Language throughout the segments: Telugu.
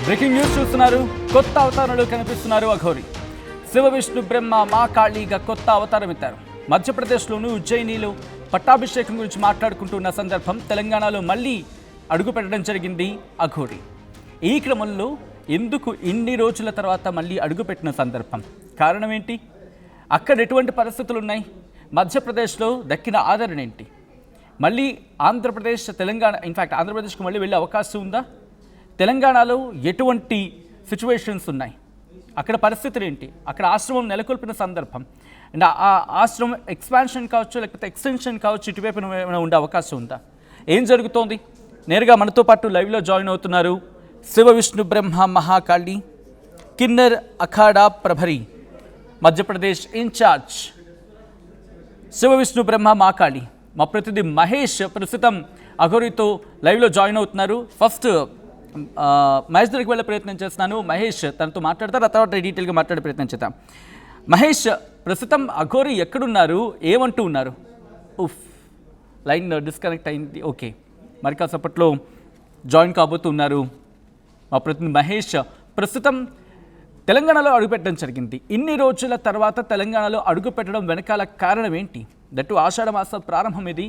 బ్రేకింగ్ న్యూస్ చూస్తున్నారు. కొత్త అవతారంలో కనిపిస్తున్నారు అఘోరి. శివ విష్ణు బ్రహ్మ మా కాళీగా కొత్త అవతారం ఎత్తారు. మధ్యప్రదేశ్లోని ఉజ్జయినిలో పట్టాభిషేకం గురించి మాట్లాడుకుంటున్న సందర్భం తెలంగాణలో మళ్ళీ అడుగు పెట్టడం జరిగింది అఘోరి. ఈ క్రమంలో ఎందుకు ఇన్ని రోజుల తర్వాత మళ్ళీ అడుగుపెట్టిన సందర్భం, కారణం ఏంటి, అక్కడ ఎటువంటి పరిస్థితులు ఉన్నాయి, మధ్యప్రదేశ్లో దక్కిన ఆదరణ ఏంటి, మళ్ళీ ఆంధ్రప్రదేశ్ తెలంగాణ ఇన్ఫ్యాక్ట్ ఆంధ్రప్రదేశ్కు మళ్ళీ వెళ్ళే అవకాశం ఉందా, తెలంగాణలో ఎటువంటి సిచ్యువేషన్స్ ఉన్నాయి, అక్కడ పరిస్థితులు ఏంటి, అక్కడ ఆశ్రమం నెలకొల్పిన సందర్భం అండ్ ఆ ఆశ్రమం ఎక్స్పాన్షన్ కావచ్చు లేకపోతే ఎక్స్టెన్షన్ కావచ్చు, ఇటువైపు ఏమైనా ఉండే అవకాశం ఉందా, ఏం జరుగుతోంది? నేరుగా మనతో పాటు లైవ్లో జాయిన్ అవుతున్నారు శివ విష్ణు బ్రహ్మ మహాకాళి కిన్నర్ అఖాడా ప్రభరి మధ్యప్రదేశ్ ఇన్ఛార్జ్ శివ విష్ణు బ్రహ్మ మహాకాళి మా ప్రతినిధి మహేష్ ప్రస్తుతం అఘోరితో లైవ్లో జాయిన్ అవుతున్నారు. ఫస్ట్ మహేష్ దగ్గరికి వెళ్ళే ప్రయత్నం చేస్తున్నాను. మహేష్ తనతో మాట్లాడతారు, ఆ తర్వాత డీటెయిల్గా మాట్లాడే ప్రయత్నం చేద్దాం. మహేష్, ప్రస్తుతం అఘోరి ఎక్కడున్నారు, ఏమంటూ ఉన్నారు? లైన్ డిస్కనెక్ట్ అయింది. ఓకే, మరి కాసేపట్లో జాయిన్ కాబోతున్నారు మా ప్రతినిధి మహేష్. ప్రస్తుతం తెలంగాణలో అడుగుపెట్టడం జరిగింది. ఇన్ని రోజుల తర్వాత తెలంగాణలో అడుగుపెట్టడం వెనకాల కారణం ఏంటి? దట్టు ఆషాఢ మాసం ప్రారంభం ఇది,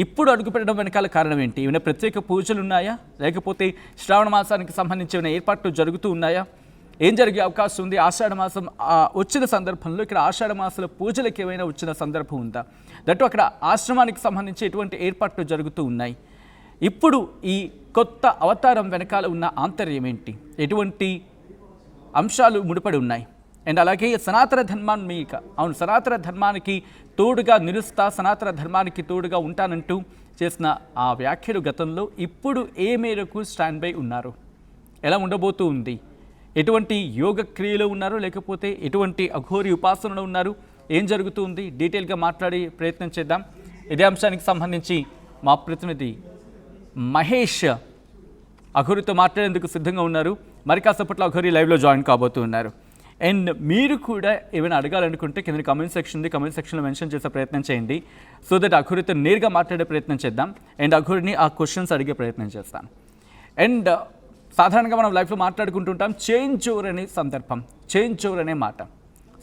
ఇప్పుడు అడుగుపెట్టడం వెనకాల కారణం ఏంటి? ఏమైనా ప్రత్యేక పూజలు ఉన్నాయా, లేకపోతే శ్రావణ మాసానికి సంబంధించి ఏమైనా ఏర్పాట్లు జరుగుతూ ఉన్నాయా, ఏం జరిగే అవకాశం ఉంది? ఆషాఢ మాసం వచ్చిన సందర్భంలో ఇక్కడ ఆషాఢ మాసాల పూజలకు ఏమైనా వచ్చిన సందర్భం ఉందా? దట్టు అక్కడ ఆశ్రమానికి సంబంధించి ఎటువంటి ఏర్పాట్లు జరుగుతూ ఉన్నాయి? ఇప్పుడు ఈ కొత్త అవతారం వెనకాల ఉన్న ఆంతర్యం ఏంటి, ఎటువంటి అంశాలు ముడిపడి ఉన్నాయి? అండ్ అలాగే సనాతన ధర్మాన్ని అవును, సనాతన ధర్మానికి తోడుగా నిలుస్తా, సనాతన ధర్మానికి తోడుగా ఉంటానంటూ చేసిన ఆ వ్యాఖ్యలు గతంలో ఇప్పుడు ఏ మేరకు స్టాండ్ బై ఉన్నారు, ఎలా ఉండబోతూ ఉంది, ఎటువంటి యోగ క్రియలో ఉన్నారు, లేకపోతే ఎటువంటి అఘోరి ఉపాసనలో ఉన్నారు, ఏం జరుగుతూ ఉంది, డీటెయిల్గా మాట్లాడే ప్రయత్నం చేద్దాం. ఇదే అంశానికి సంబంధించి మా ప్రతినిధి మహేష్ అఘోరితో మాట్లాడేందుకు సిద్ధంగా ఉన్నారు. మరి కాసేపట్లో అఘోరి లైవ్లో జాయిన్ కాబోతూ ఉన్నారు. అండ్ మీరు కూడా ఏమైనా అడగాలనుకుంటే కింద కమెంట్ సెక్షన్ ఉంది, కమెంట్ సెక్షన్లో మెన్షన్ చేసే ప్రయత్నం చేయండి, సో దట్ అఘోరితో నేరుగా మాట్లాడే ప్రయత్నం చేద్దాం అండ్ అఘోరిని ఆ క్వశ్చన్స్ అడిగే ప్రయత్నం చేస్తాను. అండ్ సాధారణంగా మనం లైఫ్లో మాట్లాడుకుంటుంటాం చేంజ్ ఓవర్ అనే సందర్భం, చేంజ్ ఓవర్ అనే మాట.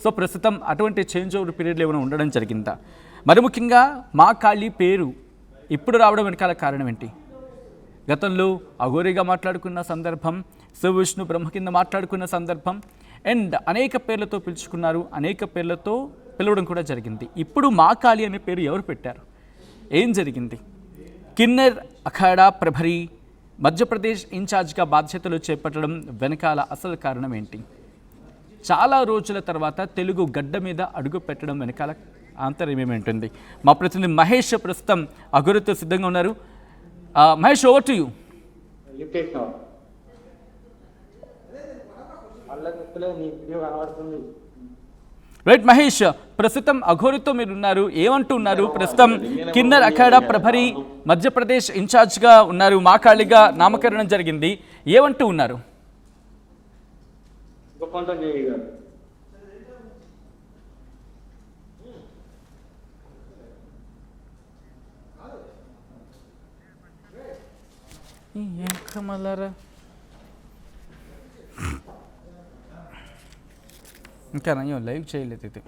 సో ప్రస్తుతం అటువంటి చేంజ్ ఓవర్ పీరియడ్లో ఏమైనా ఉండడం జరిగిందా? మరి ముఖ్యంగా మా కాళీ పేరు ఇప్పుడు రావడం వెనకాల కారణం ఏంటి? గతంలో అఘోరిగా మాట్లాడుకున్న సందర్భం, శివ విష్ణు బ్రహ్మ కింద మాట్లాడుకున్న సందర్భం అండ్ అనేక పేర్లతో పిలుచుకున్నారు, అనేక పేర్లతో పిలవడం కూడా జరిగింది. ఇప్పుడు మా కాళీ అనే పేరు ఎవరు పెట్టారు, ఏం జరిగింది? కిన్నర్ అఖాడా ప్రభరి మధ్యప్రదేశ్ ఇన్ఛార్జ్గా బాధ్యతలు చేపట్టడం వెనకాల అసలు కారణం ఏంటి? చాలా రోజుల తర్వాత తెలుగు గడ్డ మీద అడుగు పెట్టడం వెనకాల ఆంతర్యం ఏమేంటుంది? మా ప్రతినిధి మహేష్ ప్రస్తుతం అఘోరితో సిద్ధంగా ఉన్నారు. Mahesh, over to you. Right Mahesh, ప్రస్తుతం అఘోరితో మీరు ఉన్నారు, ఏమంటున్నారు? ప్రస్తుతం కిన్నర్ అఖాడా ప్రభరి మధ్యప్రదేశ్ ఇన్ఛార్జ్గా ఉన్నారు, మా కాళీగా నామకరణం జరిగింది, ఏమంటూ ఉన్నారు? ఇంకా నయ్యో లైవ్ చేయలేదు ఇది.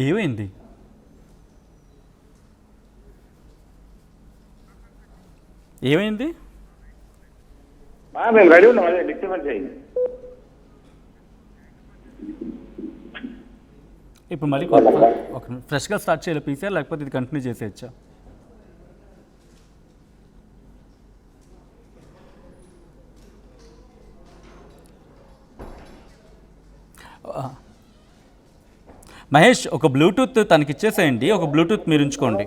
ఏమైంది? ఏమైంది? మేము రెడీ ఉన్నాం, అదే డిస్టర్బెన్స్ అయింది. ఇప్పుడు మళ్ళీ ఒక ఫ్రెష్గా స్టార్ట్ చేయాలి పీసీఆర్, లేకపోతే ఇది కంటిన్యూ చేసేయచ్చా? మహేష్ ఒక బ్లూటూత్ తనకి ఇచ్చేసేయండి, ఒక బ్లూటూత్ మీరు ఉంచుకోండి.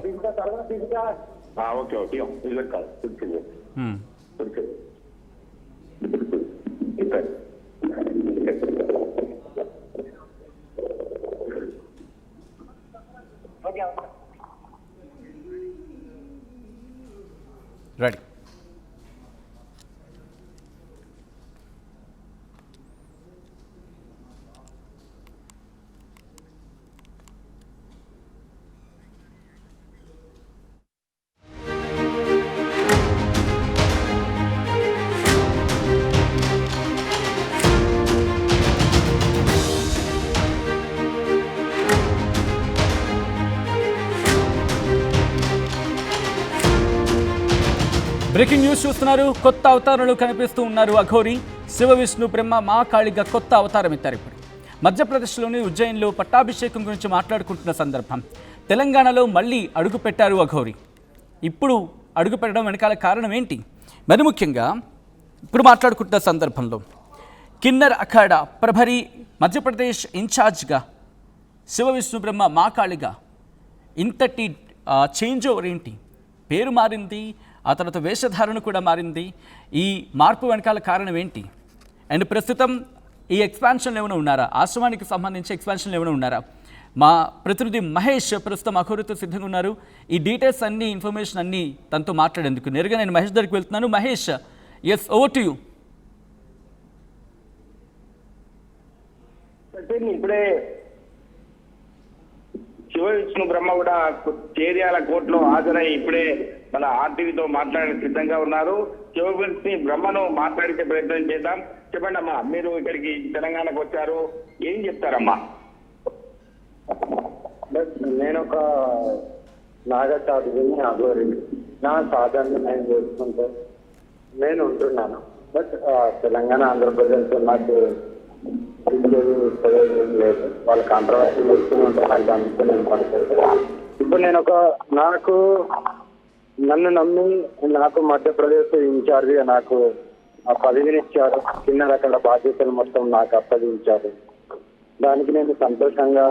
Okay okay ready. Breaking news చూస్తున్నారు. కొత్త అవతారంలో కనిపిస్తూ ఉన్నారు అఘోరి. శివ విష్ణు బ్రహ్మ మా కాళిగా కొత్త అవతారం ఎత్తారు. ఇప్పుడు మధ్యప్రదేశ్లోని ఉజ్జయిన్లో పట్టాభిషేకం గురించి మాట్లాడుకుంటున్న సందర్భం తెలంగాణలో మళ్ళీ అడుగు పెట్టారు అఘోరి. ఇప్పుడు అడుగు పెట్టడం వెనకాల కారణం ఏంటి? మరి ముఖ్యంగా ఇప్పుడు మాట్లాడుకుంటున్న సందర్భంలో కిన్నర్ అఖాడా ప్రభరి మధ్యప్రదేశ్ ఇన్ఛార్జ్గా శివ విష్ణు బ్రహ్మ మా కాళిగా ఇంతటి చేంజ్ ఓవర్ ఏంటి? పేరు మారింది, ఆ తర్వాత వేషధారణ కూడా మారింది. ఈ మార్పు వెనకాల కారణం ఏంటి? అండ్ ప్రస్తుతం ఈ ఎక్స్పాన్షన్లు ఏమైనా ఉన్నారా? ఆశ్రమానికి సంబంధించి ఎక్స్పాన్షన్లు ఏమైనా ఉన్నారా? మా ప్రతినిధి మహేష్ ప్రస్తుతం అఘోరితో సిద్ధంగా ఉన్నారు. ఈ డీటెయిల్స్ అన్ని, ఇన్ఫర్మేషన్ అన్నీ తనతో మాట్లాడేందుకు నేరుగా నేను మహేష్ దగ్గరికి వెళ్తున్నాను. Mahesh, yes, over to you. ఇప్పుడే శివ విష్ణు బ్రహ్మ కూడా చేర్యాల కోర్టులో హాజరై ఇప్పుడే మన ఆర్టీవీతో మాట్లాడే సిద్ధంగా ఉన్నారు. శివ విష్ణు బ్రహ్మను మాట్లాడించే ప్రయత్నం చేద్దాం. చెప్పండి అమ్మా, మీరు ఇక్కడికి తెలంగాణకు వచ్చారు, ఏం చెప్తారమ్మా? నేను ఒక నాగసాధుని అఘోరి, నా సాధనని నేను చేసుకుంటూ నేను ఉంటున్నాను. బట్ తెలంగాణ ఆంధ్రప్రదేశ్ నాకు లేదు, వాళ్ళు కాంట్రవర్సీ చేస్తూ ఉంటారు, అది అందుకు నేను పడుతుంది. ఇప్పుడు నేను నన్ను నమ్మి నాకు మధ్యప్రదేశ్ ఇన్ఛార్జిగా నాకు ఆ పదవిని ఇచ్చారు. కిన్నర్ అక్కడ బాధ్యతలు మొత్తం నాకు అప్పగించారు. దానికి నేను సంతోషంగా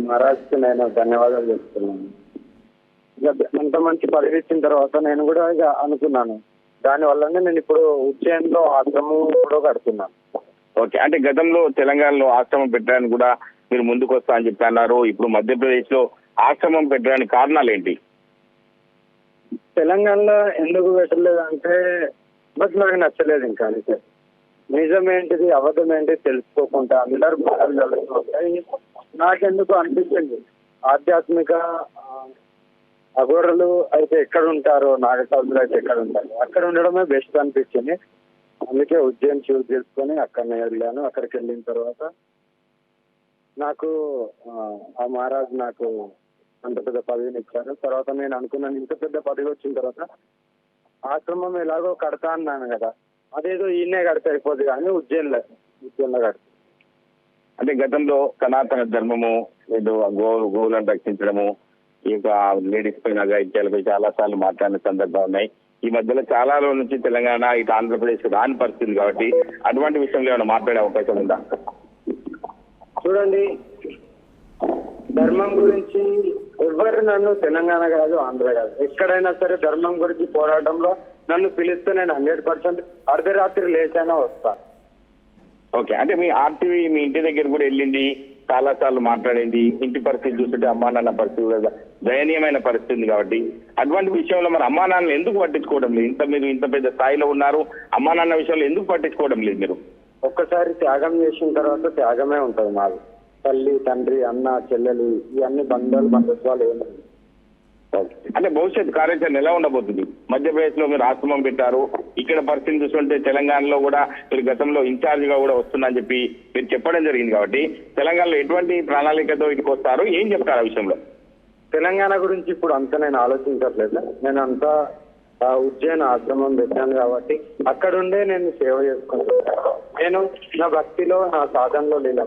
మహారాజ్కి నేను ధన్యవాదాలు చెప్తున్నాను. ఇక అంత మంచి పదవి ఇచ్చిన తర్వాత నేను కూడా ఇక అనుకున్నాను, దానివల్లనే నేను ఇప్పుడు ఉజ్జయిన్లో ఆశ్రమం కూడా కడుతున్నాను. ఓకే, అంటే గతంలో తెలంగాణలో ఆశ్రమం పెట్టడానికి కూడా మీరు ముందుకు వస్తా అని చెప్పి అన్నారు. ఇప్పుడు మధ్యప్రదేశ్ లో ఆశ్రమం పెట్టడానికి కారణాలు ఏంటి? తెలంగాణలో ఎందుకు పెట్టలేదు అంటే బట్ నాకు నచ్చలేదు. ఇంకా అంటే నిజమేంటిది అబద్ధం ఏంటి తెలుసుకోకుండా అందరు బాధలు జరుగుతుంటాయి. నాకెందుకు అనిపించింది ఆధ్యాత్మిక అఘోరలు అయితే ఎక్కడ ఉంటారో, నాగసాధులు అయితే ఎక్కడ ఉంటారు, అక్కడ ఉండడమే బెస్ట్ అనిపించింది. అందుకే ఉజ్జయిన్ చూస్ చేసుకొని అక్కడనే వెళ్ళాను. అక్కడికి వెళ్ళిన తర్వాత నాకు ఆ మహారాజు నాకు అంత పెద్ద పదవిని ఇచ్చారు. తర్వాత నేను అనుకున్నాను, ఇంత పెద్ద పదవి వచ్చిన తర్వాత ఆశ్రమం ఎలాగో కడతా అన్నాను కదా, అదేదో ఈయనే కడితే అయిపోద్ది కానీ ఉజ్జయిన్లో కడతా. అంటే గతంలో సనాతన ధర్మము ఏదో గోవులను రక్షించడము, ఈ యొక్క లేడీస్ పైన అఘాయిత్యాలపై చాలా సార్లు మాట్లాడిన సందర్భాలు ఉన్నాయి. ఈ మధ్యలో చాలా రోజుల నుంచి తెలంగాణ ఇటు ఆంధ్రప్రదేశ్ రాని పరిస్థితి కాబట్టి అటువంటి విషయంలో ఏమైనా మాట్లాడే అవకాశం ఉందా? చూడండి, ధర్మం గురించి ఎవరు నన్ను తెలంగాణ కాదు, ఆంధ్ర కాదు, ఎక్కడైనా సరే ధర్మం గురించి పోరాటంలో నన్ను పిలిస్తే నేను 100% అర్ధరాత్రి లేచైనా వస్తాను. ఓకే, అంటే మీ ఆర్టీవీ మీ ఇంటి దగ్గర కూడా వెళ్ళింది, చాలా సార్లు మాట్లాడింది. ఇంటి పరిస్థితి చూస్తుంటే అమ్మా నాన్న పరిస్థితి కూడా దయనీయమైన పరిస్థితి ఉంది కాబట్టి అటువంటి విషయంలో మరి అమ్మా నాన్నలు ఎందుకు పట్టించుకోవడం లేదు? మీరు ఇంత పెద్ద స్థాయిలో ఉన్నారు, అమ్మా నాన్న విషయంలో ఎందుకు పట్టించుకోవడం లేదు మీరు? ఒక్కసారి త్యాగం చేసిన తర్వాత త్యాగమే ఉంటుంది. మాది తల్లి, తండ్రి, అన్న, చెల్లెలు, ఇవన్నీ బంధుత్వాలు ఏమి. అంటే భవిష్యత్ కార్యాచరణ ఎలా ఉండబోతుంది? మధ్యప్రదేశ్ లో మీరు ఆశ్రమం పెట్టారు, ఇక్కడ పరిస్థితి చూస్తుంటే తెలంగాణలో కూడా మీరు గతంలో ఇన్ఛార్జ్ గా కూడా వస్తుందని చెప్పి మీరు చెప్పడం జరిగింది కాబట్టి తెలంగాణలో ఎటువంటి ప్రణాళికతో ఇటుకు వస్తారు, ఏం చెప్తారు ఆ విషయంలో? తెలంగాణ గురించి ఇప్పుడు అంతా నేను ఆలోచించట్లేదు. నేను అంతా ఉజ్జయిన్ ఆశ్రమం పెట్టాను కాబట్టి అక్కడుండే నేను సేవ చేసుకుంటున్నాను. నేను నా భక్తిలో నా సాధనలో లేను.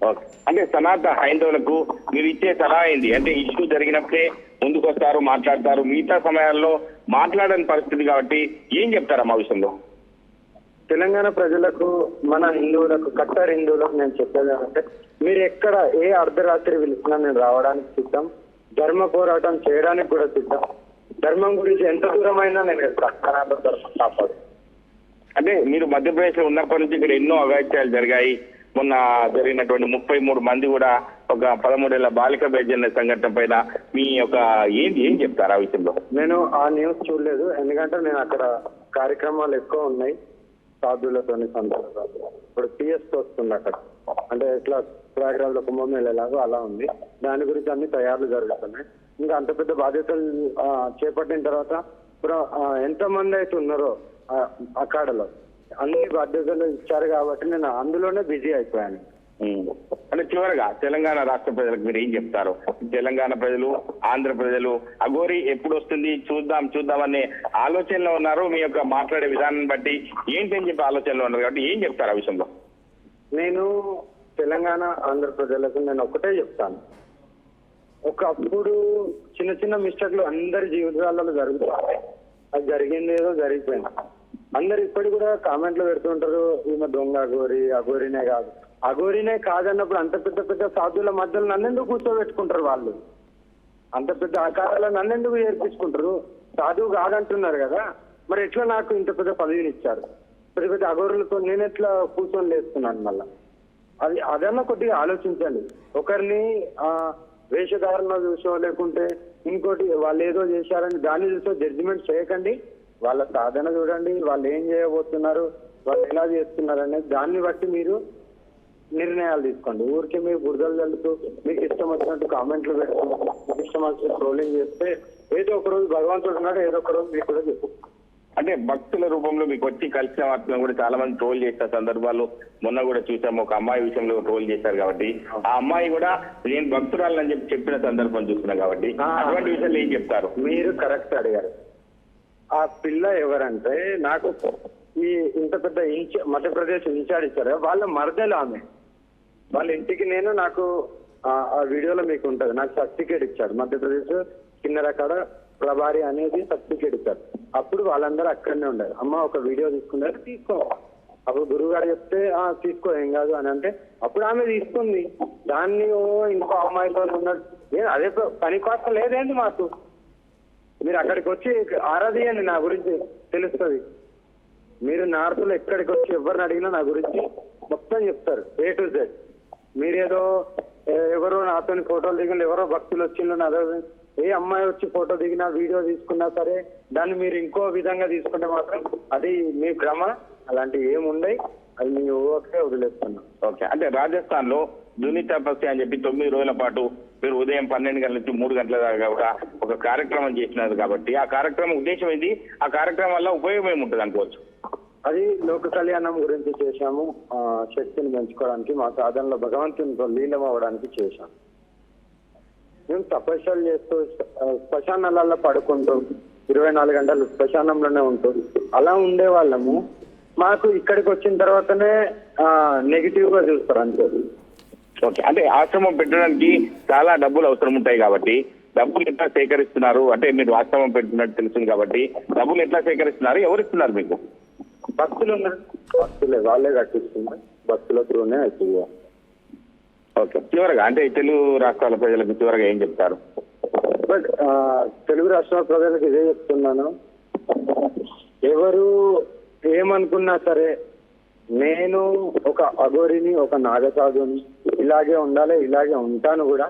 ఓకే, అంటే సనాతన హైందవులకు మీరు ఇచ్చే సలహా ఏంటి? అంటే ఇష్యూ జరిగినప్పుడే ముందుకు వస్తారు, మాట్లాడతారు, మిగతా సమయాల్లో మాట్లాడని పరిస్థితి కాబట్టి ఏం చెప్తారమ్మా విషయంలో? తెలంగాణ ప్రజలకు, మన హిందువులకు, కట్టర్ హిందువులకు నేను చెప్పేది అంటే, మీరు ఎక్కడ ఏ అర్ధరాత్రి పిలిచినా నేను రావడానికి సిద్ధం, ధర్మ పోరాటం చేయడానికి కూడా సిద్ధం. ధర్మం గురించి ఎంత దూరమైనా నేను వెళ్తాను, ధర్మం కాపాడు. అంటే మీరు మధ్యప్రదేశ్లో ఉన్నప్పటి నుంచి ఇక్కడ ఎన్నో అఘాయిత్యాలు జరిగాయి. మొన్న జరిగినటువంటి 33 మంది కూడా ఒక 13 ఏళ్ల బాలిక బేజన్న సంఘటన పైన మీ యొక్క ఏం చెప్తారు ఆ విషయంలో? నేను ఆ న్యూస్ చూడలేదు, ఎందుకంటే నేను అక్కడ కార్యక్రమాలు ఎక్కువ ఉన్నాయి సాధువులతోని సందర్భాలు. ఇప్పుడు టీఎస్ వస్తుంది అక్కడ, అంటే ఇట్లా ప్రయాగరాజ్లో కుంభమేళ ఎలాగో అలా ఉంది, దాని గురించి అన్ని తయారులు జరుగుతున్నాయి. ఇంకా అంత పెద్ద బాధ్యతలు చేపట్టిన తర్వాత ఇప్పుడు ఎంతమంది అయితే ఉన్నారో అఖాడలో అన్ని బాధ్యతలు ఇచ్చారు కాబట్టి నేను అందులోనే బిజీ అయిపోయాను. అంటే చివరిగా తెలంగాణ రాష్ట్ర ప్రజలకు మీరు ఏం చెప్తారు? తెలంగాణ ప్రజలు, ఆంధ్ర ప్రజలు అఘోరి ఎప్పుడు వస్తుంది చూద్దాం అనే ఆలోచనలో ఉన్నారు. మీ యొక్క మాట్లాడే విధానం బట్టి ఏంటని చెప్పి ఆలోచనలో ఉన్నారు కాబట్టి ఏం చెప్తారు ఆ విషయంలో? నేను తెలంగాణ, ఆంధ్ర ప్రజలకు నేను ఒకటే చెప్తాను, ఒకప్పుడు చిన్న చిన్న మిస్టేక్లు అందరి జీవితాలలో జరుగుతాయి. అది జరిగింది ఏదో జరిగిపోయింది. అందరు ఇప్పటికి కూడా కామెంట్లు పెడుతుంటారు, ఈమె దొంగ అఘోరినే కాదు. అఘోరినే కాదన్నప్పుడు అంత పెద్ద సాధువుల మధ్యలో నన్నెందుకు కూర్చోబెట్టుకుంటారు వాళ్ళు? అంత పెద్ద ఆకారాలు నన్నెందుకు ఏర్పించుకుంటారు? సాధువు కాదంటున్నారు కదా, మరి ఎట్లా నాకు ఇంత పెద్ద పదవిని ఇచ్చారు? పెద్ద అఘోరులతో నేను ఎట్లా కూర్చొని లేస్తున్నాను? మళ్ళా అదన్నా కొద్దిగా ఆలోచించండి. ఒకరిని వేషధారణ చూసో లేకుంటే ఇంకోటి వాళ్ళు ఏదో చేశారని దాన్ని చూసో జడ్జిమెంట్ చేయకండి. వాళ్ళ సాధన చూడండి, వాళ్ళు ఏం చేయబోతున్నారు, వాళ్ళు ఎలా చేస్తున్నారు అనేది దాన్ని బట్టి మీరు నిర్ణయాలు తీసుకోండి. ఊరికే మీరు బురదలు చల్లుతూ మీకు ఇష్టం వచ్చినట్టు కామెంట్లు పెడుతూ మీకు ఇష్టం వచ్చినట్టు ట్రోలింగ్ చేస్తే ఏదో ఒక రోజు భగవంతుడు ఉన్నాడు, ఏదో ఒక రోజు మీకు కూడా చెప్పు. అంటే భక్తుల రూపంలో మీకు వచ్చి కలిసిన వాటిని కూడా చాలా మంది ట్రోల్ చేసిన సందర్భాలు మొన్న కూడా చూసాము. ఒక అమ్మాయి విషయంలో ట్రోల్ చేశారు కాబట్టి ఆ అమ్మాయి కూడా నేను భక్తురాలని చెప్పిన సందర్భం చూస్తున్నాను కాబట్టి అటువంటి విషయాలు ఏం చెప్తారు? మీరు కరెక్ట్ అడిగారు. ఆ పిల్ల ఎవరంటే నాకు ఈ ఇంత పెద్ద మధ్యప్రదేశ్ ఇన్ఛార్జ్ ఇచ్చారు, వాళ్ళ మరదలు ఆమె. వాళ్ళ ఇంటికి నాకు ఆ వీడియోలో మీకు ఉంటది, నాకు సర్టిఫికేట్ ఇచ్చాడు. మధ్యప్రదేశ్ కిన్నెరకాడ ప్రభారి అనేది సర్టిఫికేట్ ఇచ్చారు. అప్పుడు వాళ్ళందరూ అక్కడనే ఉండారు. అమ్మ ఒక వీడియో తీసుకున్నారు, తీసుకో. అప్పుడు గురువు గారు చెప్తే తీసుకో ఏం కాదు అని అంటే అప్పుడు ఆమె తీసుకుంది. దాన్ని ఇంకో అమ్మాయితో ఉన్నాడు. అదే పని కోసం లేదేంటి మాకు? మీరు అక్కడికి వచ్చి ఆరాధియండి, నా గురించి తెలుస్తుంది. మీరు నార్త్లో ఎక్కడికి వచ్చి ఎవరిని అడిగినా నా గురించి మొత్తం చెప్తారు, A to Z. మీరేదో ఎవరో నాతో ఫోటోలు దిగిన ఎవరో భక్తులు వచ్చిండ్రు, అదే ఏ అమ్మాయి వచ్చి ఫోటో దిగినా వీడియో తీసుకున్నా సరే దాన్ని మీరు ఇంకో విధంగా తీసుకుంటే మాత్రం అది మీ భ్రమ. అలాంటివి ఏముండయి, అది మీ ఊరికే వదిలేస్తున్నాం. ఓకే, అంటే రాజస్థాన్ లో దుని తపస్య అని చెప్పి 9 రోజుల పాటు మీరు ఉదయం 12 గంటల నుంచి 3 గంటల దాకా కూడా ఒక కార్యక్రమం చేసినారు కాబట్టి ఆ కార్యక్రమం ఉద్దేశం ఏంటి? ఆ కార్యక్రమం వల్ల ఉపయోగం ఏముంటుంది అనుకోవచ్చు? అది లోక కళ్యాణం గురించి చేశాము, శక్తిని పెంచుకోవడానికి, మా సాధనలో భగవంతునితో లీలం అవ్వడానికి చేశాము. మేము తపస్సులు చేస్తూ శ్మశానాలలో పడుకుంటూ 24 గంటలు శ్మశానంలోనే ఉంటూ అలా ఉండే వాళ్ళము. మాకు ఇక్కడికి వచ్చిన తర్వాతనే నెగిటివ్ గా చూస్తారు అంతే. ఓకే, అంటే ఆశ్రమం పెట్టడానికి చాలా డబ్బులు అవసరం ఉంటాయి కాబట్టి డబ్బులు ఎట్లా సేకరిస్తున్నారు? అంటే మీరు ఆశ్రమం పెట్టినట్టు తెలుస్తుంది కాబట్టి డబ్బులు ఎట్లా సేకరిస్తున్నారు? ఎవరు ఇస్తున్నారు మీకు? భక్తులు ఉన్నారు, భక్తులే వాళ్ళే కట్టిస్తున్నారు, భక్తుల త్రూనే అవుతుంది. ఓకే, చివరగా అంటే తెలుగు రాష్ట్రాల ప్రజలకు చివరగా ఏం చెప్తారు? బట్ తెలుగు రాష్ట్రాల ప్రజలకు ఇదే చెప్తున్నాను, ఎవరు ఏమనుకున్నా సరే నేను ఒక అఘోరిని, ఒక నాగసాధుని, ఇలాగే ఉండాలి, ఇలాగే ఉంటాను కూడా.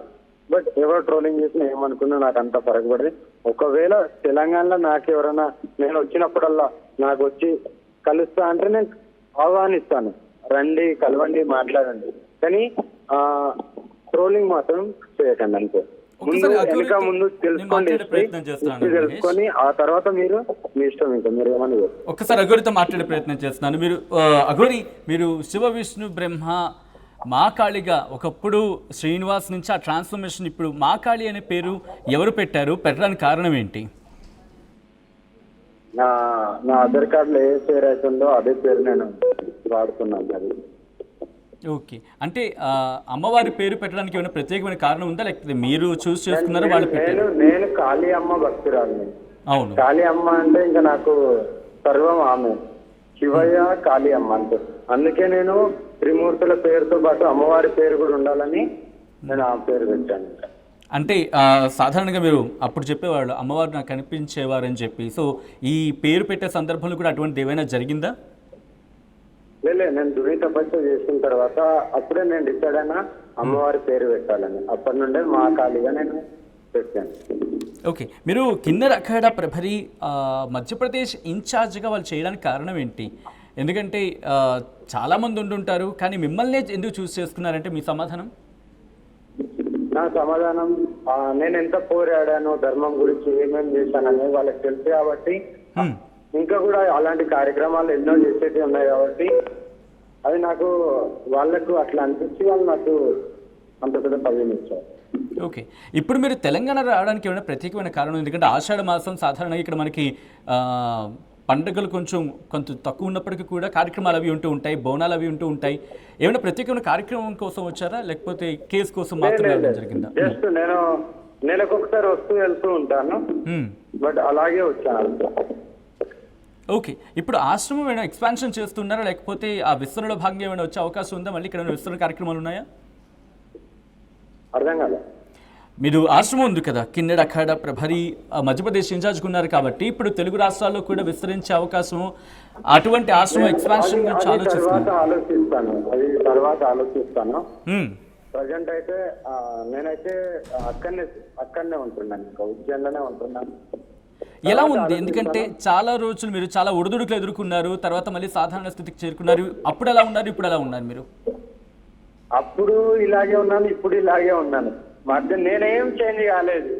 బట్ ఎవరు ట్రోలింగ్ చేసినా ఏమనుకున్నా నాకు అంత పడదు. ఒకవేళ తెలంగాణలో నాకు ఎవరైనా నేను వచ్చినప్పుడల్లా నాకు వచ్చి కలుస్తా అంటే నేను ఆహ్వానిస్తాను, రండి కలవండి మాట్లాడండి, కానీ ట్రోలింగ్ మాత్రం చేయకండి అంతే. ముందు తెలుసుకోండి, తెలుసుకొని ఆ తర్వాత మీరు మీ ఇష్టం, ఇంకా మీరు ఏమని. ఒక్కసారి అఘోరితో మాట్లాడే ప్రయత్నం చేస్తున్నాను. అఘోరి, మీరు శివ విష్ణు బ్రహ్మ మా కాళిగా ఒకప్పుడు శ్రీనివాస్ నుంచి ఆ ట్రాన్స్ఫర్మేషన్ ఇప్పుడు మా కాళి అనే పేరు ఎవరు పెట్టారు? పెట్టడానికి కారణం ఏంటి? నా నా ఆధార్ కార్డులో ఏ పేరు అవుతుందో అదే పేరు నేను వాడుతున్నాను. అది ఓకే, అంటే అమ్మవారి పేరు పెట్టడానికి ఏమైనా ప్రత్యేకమైన కారణం ఉందా, లేకపోతే మీరు చూస్ చేసుకున్నారా వాళ్ళు పెట్టారు? నేను కాళీ అమ్మ భక్తురాలిని. అవును, కాళీ అమ్మ అంటే ఇంకా నాకు సర్వం ఆమె, శివయ్య కాళీ అమ్మ అంటే. అందుకే నేను త్రిమూర్తుల పేరుతో పాటు అమ్మవారి పేరు కూడా ఉండాలని నేను ఆ పేరు పెట్టాను. అంటే సాధారణంగా మీరు అప్పుడు చెప్పేవాళ్ళు అమ్మవారు నాకు కనిపించేవారని చెప్పి, సో ఈ పేరు పెట్టే సందర్భంలో కూడా అటువంటి ఏమైనా జరిగిందా? లేదు, నేను దుని తపస్సు చేసిన తర్వాత అప్పుడే నేను డిసైడ్ అయినా అమ్మవారి పేరు పెట్టాలని. అప్పటి నుండే మా కాళీగా నేను పెట్టాను. ఓకే, మీరు కిన్నెర అఖాడా ప్రభరి మధ్యప్రదేశ్ ఇన్ఛార్జ్గా వాళ్ళు చేయడానికి కారణం ఏంటి? ఎందుకంటే చాలామంది ఉండుంటారు, కానీ మిమ్మల్నే ఎందుకు చూస్ చేసుకున్నారంటే మీ సమాధానం? నా సమాధానం, నేను ఎంత పోరాడాను ధర్మం గురించి, ఏమేమి చేశానని వాళ్ళకి తెలుసు కాబట్టి, ఇంకా కూడా అలాంటి కార్యక్రమాలు ఎన్నో చేసేవి ఉన్నాయి కాబట్టి అది నాకు వాళ్ళకు అట్లా అనిపించి వాళ్ళు నాకు అంత పెద్ద పదవిని ఇచ్చారు. ఓకే, ఇప్పుడు మీరు తెలంగాణ రావడానికి ఏమైనా ప్రత్యేకమైన కారణం? ఎందుకంటే ఆషాఢ మాసం సాధారణంగా ఇక్కడ మనకి పండుగలు కొంచెం తక్కువ ఉన్నప్పటికీ కూడా కార్యక్రమాలు అవి ఉంటూ ఉంటాయి, బోనాలు అవి ఉంటూ ఉంటాయి. ఏమైనా ప్రత్యేకమైన కార్యక్రమం కోసం వచ్చారా, లేకపోతే కేసు కోసం మాత్రమే జరిగిందా? జస్ట్ నేను నెలకు ఒకసారి వస్తూ వెళ్తూ ఉంటాను, బట్ అలాగే వచ్చాను. ఓకే, ఇప్పుడు ఆశ్రమం ఏమైనా ఎక్స్పాన్షన్ చేస్తున్నారా, లేకపోతే ఆ విస్తరణలో భాగంగా ఏమైనా వచ్చే అవకాశం ఉందా? మళ్ళీ ఇక్కడ విస్తరణ కార్యక్రమాలు ఉన్నాయా? అర్థం కాలే. మీరు ఆశ్రమం ఉంది కదా, కిన్నెర అఖాడా ప్రభరి మధ్యప్రదేశ్ ఇన్ఛార్జ్గా ఉన్నారు కాబట్టి ఇప్పుడు తెలుగు రాష్ట్రాల్లో కూడా విస్తరించే అవకాశం, అటువంటి ఆశ్రమం ఎక్స్పాన్షన్ గురించి తర్వాత ఆలోచిస్తాను. ప్రజెంట్ అయితే నేనైతే అక్కడనే ఉంటున్నాను, ఇంకా ఉజ్జయిన్లోనే ఉంటున్నాను. ఎలా ఉంది? ఎందుకంటే చాలా రోజులు మీరు చాలా ఒడిదుడుకులు ఎదుర్కొన్నారు, తర్వాత మళ్ళీ సాధారణ స్థితికి చేరుకున్నారు. అప్పుడు ఎలా ఉన్నారు, ఇప్పుడు ఎలా ఉన్నారు మీరు? అప్పుడు ఇలాగే ఉన్నాను, ఇప్పుడు ఇలాగే ఉన్నాను. మధ్య నేనేం చేంజ్ కాలేదు.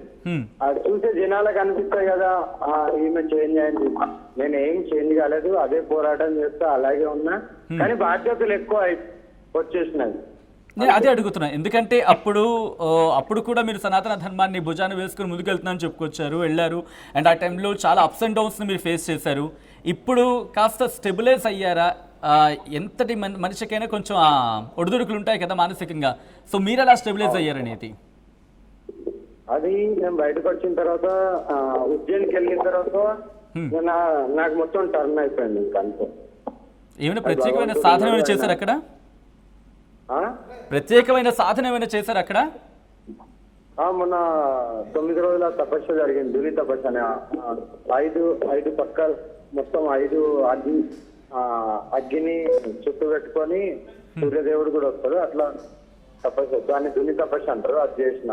అది చూసే జనాలకు అనిపిస్తాయి కదా, ఈమె చేంజ్ అయింది. నేనేం చేంజ్ కాలేదు, అదే పోరాటం చేస్తా అలాగే ఉన్నా, కానీ బాధ్యతలు ఎక్కువ వచ్చేసినాయి. నేను అదే అడుగుతున్నా, ఎందుకంటే అప్పుడు కూడా మీరు సనాతన ధర్మాన్ని భుజాన్ని వేసుకుని ముందుకెళ్తున్నారని చెప్పుకొచ్చారు, వెళ్ళారు. అండ్ ఆ టైంలో చాలా అప్స్ అండ్ డౌన్స్ని మీరు ఫేస్ చేశారు. ఇప్పుడు కాస్త స్టెబిలైజ్ అయ్యారా? ఎంతటి మనిషికైనా కొంచెం ఒడిదుడుకులు ఉంటాయి కదా మానసికంగా, సో మీరు ఎలా స్టెబిలైజ్ అయ్యారనేది? అది నేను బయటకు వచ్చిన తర్వాత, ఉజ్జయిన్కి వెళ్ళిన తర్వాత నాకు మొత్తం టర్న్ అయిపోయింది. ఇంకా అంతే. ఏమైనా ప్రత్యేకమైన సాధన ఏమైనా చేశారు అక్కడ? ప్రత్యేకమైన సాధన ఏమైనా చేశారు అక్కడ? మొన్న 9 రోజుల తపస్సు జరిగింది, దుని తపస్సు అని. 5 పక్కలు మొత్తం 5 అగ్గిని చుట్టూ పెట్టుకొని సూర్యదేవుడు కూడా వస్తాడు, అట్లా తపస్సు. దాన్ని దుని తపస్సు అంటారు. అది చేసిన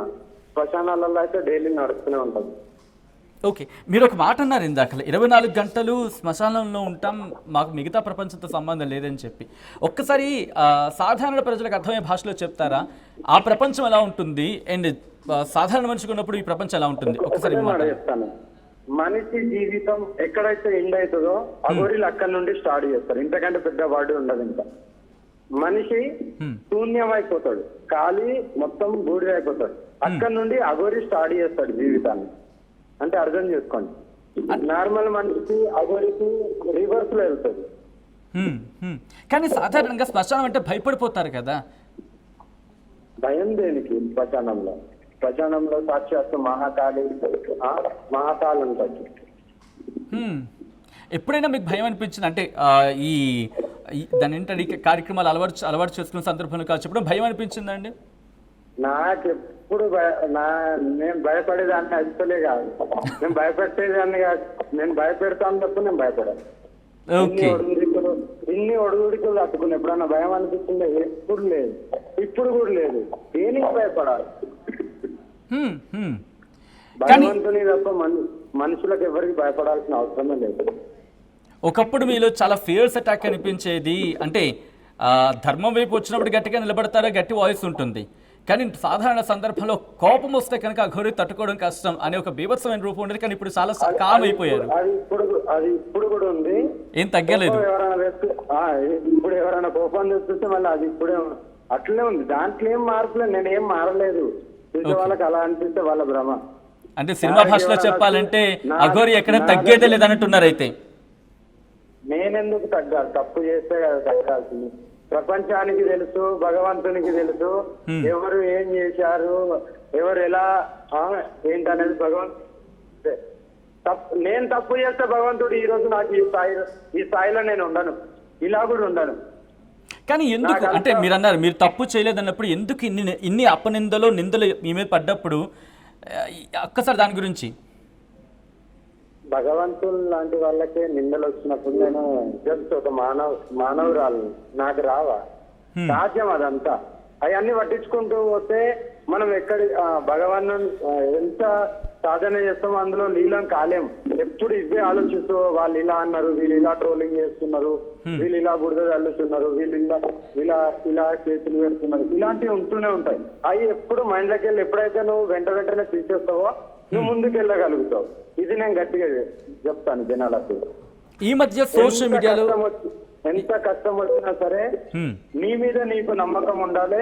శ్మశానాలలో అయితే డైలీ నడుస్తూనే ఉంటుంది. ఓకే, మీరు ఒక మాట అన్నారు ఇందాక, 24 గంటలు శ్మశానంలో ఉంటాం, మాకు మిగతా ప్రపంచంతో సంబంధం లేదని చెప్పి. ఒక్కసారి సాధారణ ప్రజలకు అర్థమయ్యే భాషలో చెప్తారా? ఆ ప్రపంచం ఎలా ఉంటుంది, అండ్ సాధారణ మనిషికి ఉన్నప్పుడు ఈ ప్రపంచం ఎలా ఉంటుంది? ఒక్కసారి చెప్తాను. మనిషి జీవితం ఎక్కడైతే ఎండ్ అవుతుందో అఘోరీలు అక్కడి నుండి స్టార్ట్ చేస్తారు. ఇంతకంటే పెద్ద వాడు ఉండదు. ఇంకా మనిషి శూన్యం అయిపోతాడు, ఖాళీ మొత్తం బూడిద అయిపోతాడు. అక్కడి నుండి అఘోరి స్టార్ట్ చేస్తాడు జీవితాన్ని. అంటే అర్థం చేసుకోండి, నార్మల్ మనిషికి అఘోరికి రివర్స్ లో వెళ్తాడు. కానీ సాధారణంగా శ్మశానం అంటే భయపడిపోతారు కదా. భయం దేనికి? శ్మశానంలో సాక్షాత్తు మహాకాళి ఉంటుంది. ఎప్పుడైనా మీకు భయం అనిపించింది? అంటే దాని ఏంటంటే కార్యక్రమాలు అలవాటు చేసుకున్న సందర్భంలో కాదు, చెప్పడం భయం అనిపించిందండి? నాకెప్పుడు నేను భయపడేదాన్ని అసలే కాదు, నేను భయపెట్టేదాన్ని కాదు. నేను భయపెడతాను తప్ప నేను భయపడాను. ఇన్ని ఒడుగుడికలు తట్టుకుని ఎప్పుడన్నా భయం అనిపిస్తుందో? ఎప్పుడు లేదు, ఇప్పుడు కూడా లేదు. దేనికి భయపడాలి? భగవంతుని తప్ప మనుషులకు ఎవరికి భయపడాల్సిన అవసరమే లేదు. ఒకప్పుడు మీలో చాలా ఫియర్స్ అటాక్ అనిపించేది, అంటే ధర్మం వైపు వచ్చినప్పుడు గట్టిగా నిలబడతారా, గట్టి వాయిస్ ఉంటుంది. కానీ సాధారణ సందర్భంలో కోపం వస్తే కనుక అఘోరి తట్టుకోవడం కష్టం అనే ఒక బీభత్సమైన రూపం ఉండేది. కానీ ఇప్పుడు చాలా కామ్ అయిపోయారు. అది ఇప్పుడు కూడా ఉంది, ఏం తగ్గలేదు. ఇప్పుడు ఎవరైనా కోపం తెస్తే మళ్ళీ అది ఇప్పుడే అట్లనే ఉంది. దాంట్లో ఏం మార్పులేదు, నేనేం మారలేదు. చూసే వాళ్ళకి అలా అనిపిస్తే వాళ్ళ భ్రమ. అంటే సినిమా భాషలో చెప్పాలంటే అఘోరి ఎక్కడ తగ్గేదే లేదన్నట్టున్నారు అయితే. నేనెందుకు తగ్గాలి? తప్పు చేస్తే కదా తగ్గాల్సింది. ప్రపంచానికి తెలుసు, భగవంతునికి తెలుసు ఎవరు ఏం చేశారు, ఎవరు ఎలా ఏంటనేది నేను తప్పు చేస్తే భగవంతుడు ఈ రోజు నాకు ఈ స్థాయిలో నేను ఉండను, ఇలా కూడా ఉండను. కానీ ఎందుకు అంటే మీరు అన్నారు మీరు తప్పు చేయలేదన్నప్పుడు ఎందుకు ఇన్ని అపనిందలు నిందలు మీ మీద పడ్డప్పుడు ఒక్కసారి దాని గురించి. భగవంతులు లాంటి వాళ్ళకే నిందలు వచ్చినప్పుడు నేను జస్ట్ ఒక మానవురాలు, నాకు రావా? సాధ్యం అదంతా. అవన్నీ పట్టించుకుంటూ పోతే మనం భగవాన్ ఎంత సాధన చేస్తామో అందులో లీలం కాలేము. ఎప్పుడు ఇవే ఆలోచిస్తూ వాళ్ళు ఇలా అన్నారు, వీళ్ళు ఇలా ట్రోలింగ్ చేస్తున్నారు, వీళ్ళు ఇలా బురద చల్లుతున్నారు, వీళ్ళు ఇలా చేతులు పెడుతున్నారు, ఇలాంటివి ఉంటూనే ఉంటాయి. అవి ఎప్పుడు మైండ్లోకి వెళ్ళి ఎప్పుడైతే నువ్వు వెంటనే తీసేస్తావో నువ్వు ముందుకు వెళ్ళగలుగుతావు. ఇది నేను గట్టిగా చెప్తాను జనాలకు. ఈ మధ్య సోషల్ మీడియాలో ఎంత కష్టం వచ్చినా సరే నీ మీద నీకు నమ్మకం ఉండాలి.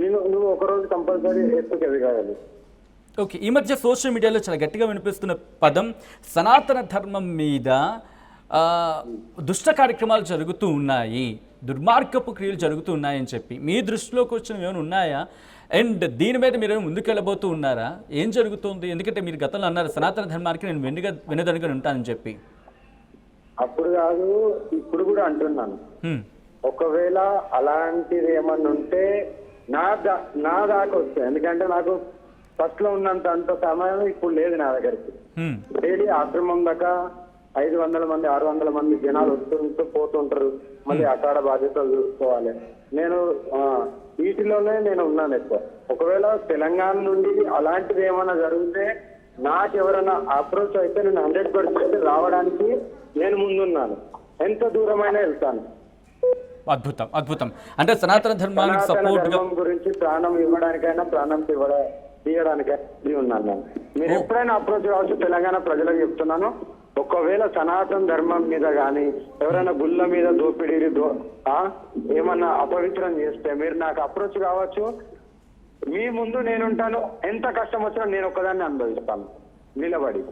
నువ్వు ఒకరోజు కంపల్సరీ ఎత్తుకెదగాలి. ఓకే, ఈ మధ్య సోషల్ మీడియాలో చాలా గట్టిగా వినిపిస్తున్న పదం సనాతన ధర్మం మీద దుష్ట కార్యక్రమాలు జరుగుతూ ఉన్నాయి, దుర్మార్గపు క్రియలు జరుగుతూ ఉన్నాయని చెప్పి మీ దృష్టిలోకి వచ్చినవి ఏమైనా ఉన్నాయా? అండ్ దీని మీద మీరు ముందుకెళ్ళబోతూ ఉన్నారా? ఏం జరుగుతుంది? ఎందుకంటే మీరు గతంలో అన్నారు సనాతన ధర్మానికి నేను వెనుదనుగా ఉంటానని చెప్పి. అప్పుడు కాదు, ఇప్పుడు కూడా అంటున్నాను. ఒకవేళ అలాంటిది ఏమన్నా ఉంటే నా దాకా వస్తాయి. ఎందుకంటే నాకు ఫస్ట్ లో ఉన్నంత సమయం ఇప్పుడు లేదు నా దగ్గరికి. డైలీ ఆశ్రమం దాకా 500 మంది 600 మంది జనాలు వస్తుంటూ పోతుంటారు. మళ్ళీ అకాడ బాధ్యతలు చూసుకోవాలి. నేను వీటిలోనే నేను ఉన్నాను ఎక్కువ. ఒకవేళ తెలంగాణ నుండి అలాంటిది ఏమైనా జరిగితే నాకెవరైనా అప్రోచ్ అయితే నేను 100% రావడానికి నేను ముందున్నాను. ఎంత దూరమైనా వెళ్తాను. అద్భుతం అద్భుతం. అంటే సనాతన ధర్మానికి సపోర్ట్ గురించి ప్రాణం ఇవ్వడానికైనా ప్రాణం తీయడానికైనా ఉన్నాను నేను. మీరు ఎప్పుడైనా అప్రోచ్ కావచ్చు. తెలంగాణ ప్రజలకు చెప్తున్నాను, ఒకవేళ సనాతన ధర్మం మీద కానీ ఎవరైనా గుళ్ళ మీద దోపిడీ ఏమన్నా అపవిత్రం చేస్తే మీరు నాకు అప్రోచ్ కావచ్చు. మీ ముందు నేనుంటాను. ఎంత కష్టం వచ్చినా నేను ఒక్కదాన్ని అనుభవిస్తాను నిలబడి.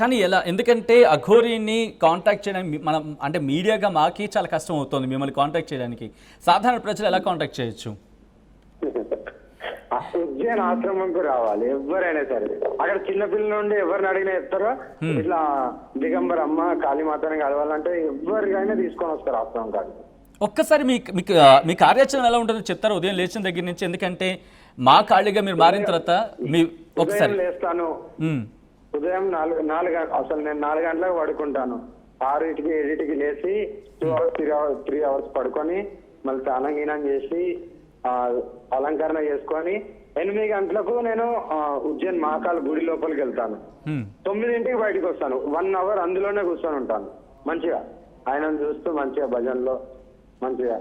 కానీ ఎలా? ఎందుకంటే అఘోరిని కాంటాక్ట్ చేయడానికి మనం అంటే మీడియాగా మాకి చాలా కష్టం అవుతుంది మిమ్మల్ని కాంటాక్ట్ చేయడానికి. సాధారణ ప్రజలు ఎలా కాంటాక్ట్ చేయొచ్చు? ఉజ్జయిన్ ఆశ్రమంకు రావాలి ఎవరైనా సరే. అక్కడ చిన్నపిల్లల నుండి ఎవరిని అడిగినా చెప్తారో ఇట్లా దిగంబర అమ్మ కాళీమాతని కలవాలంటే ఎవరికైనా తీసుకొని వస్తారు ఆశ్రమం కాదు. ఒక్కసారి మీ కార్యాచరణ ఎలా ఉంటుందో చెప్తారు ఉదయం లేచిన దగ్గర నుంచి? ఎందుకంటే మా ఖాళీగా మీరు మారిన తర్వాత మీ ఒకసారి లేస్తాను. ఉదయం 4 అసలు నేను 4 గంటలకు పడుకుంటాను. 6కి 7కి లేచి 2 hours 3 hours పడుకొని మళ్ళీ స్నానం గీనం చేసి అలంకరణ చేసుకొని 8 గంటలకు నేను ఉజ్జయిన్ మహాకాల్ గుడి లోపలికి వెళ్తాను. 9ంటికి బయటకు వస్తాను. 1 hour అందులోనే కూర్చొని ఉంటాను మంచిగా. ఆయనను చూస్తూ మంచిగా భజనలో మంచిగా